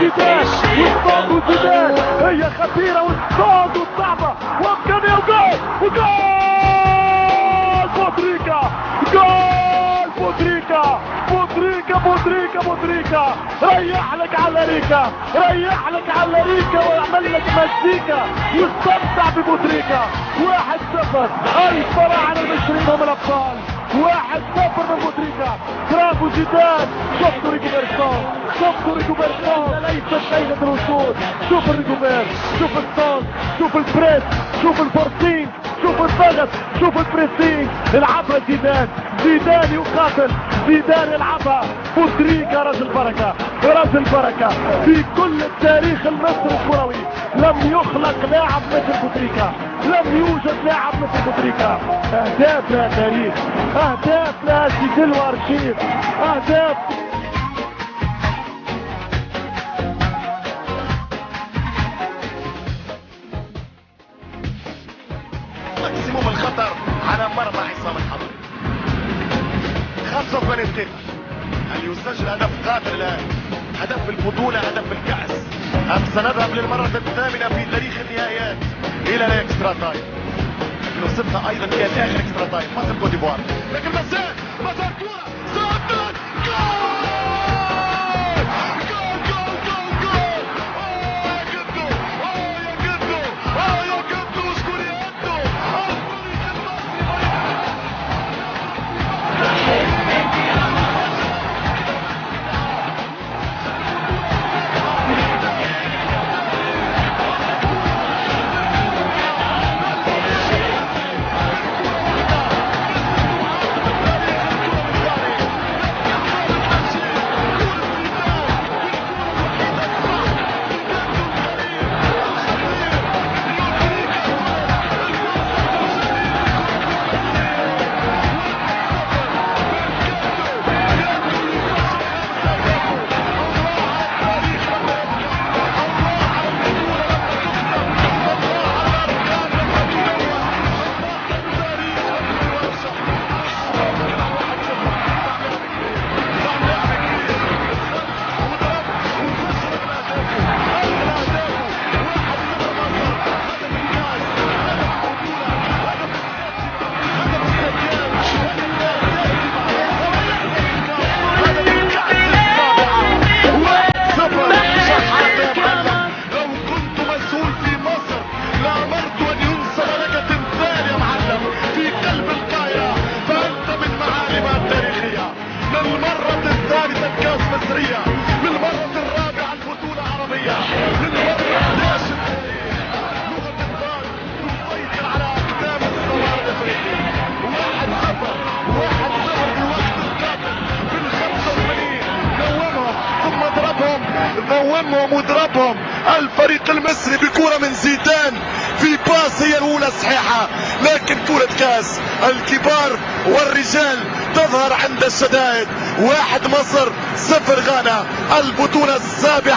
زيدان واصطاد زيدان، هي خطيرة واصطاد وصعبة وامكانية وجول بوتريكا، جول بوتريكا بوتريكا بوتريكا بوتريكا، ريح لك على ريكا، ريح لك على ريكا واعمل لك مزيكا واستمتع ببوتريكا. 1-0 الفراعنة المصريين هم الابطال. 1-0 من بوتريكا. برافو زيدان، شفتوا ريكوبيرسون، شفتوا ريكوبيرسون ليست ليلة الوصول. شوف الريكوبير، شوف الصوت، شوف البريس، شوف الفورسين، شوف الضغط، شوف البريسين. العبها زيدان، زيدان يقاتل، زيدان يلعبها. بوتريكا راجل بركة، راجل بركة. في كل التاريخ المصري الكروي لم يخلق لاعب مثل بوتريكا، لم يوجد لاعب مثل بوتريكا. اهداف لها تاريخ، اهداف لها سجل وارشيف، اهداف. ماكسيموم الخطر على مرمى عصام الحضري. 85 دقيقة هل يسجل هدف قاتل الآن؟ هدف البطولة، هدف الكأس. أم سنذهب للمرة الثامنة في تاريخ النهائيات إلى الاكسترا تايم؟ نصفنا أيضا إلى الآخر اكسترا تايم. مصر كوت ديفوار، لكن مسار كورة سدد جول جول جول جول جول. يا جدو، يا جدو، يا جدو، اشكر يا جدو. الفريق ضومهم وضربهم الفريق المصري بكرة من زيدان في باس هي الأولى صحيحة، لكن كرة كاس الكبار والرجال تظهر عند الشدائد. 1 مصر 0 غانا، البطولة السابعة.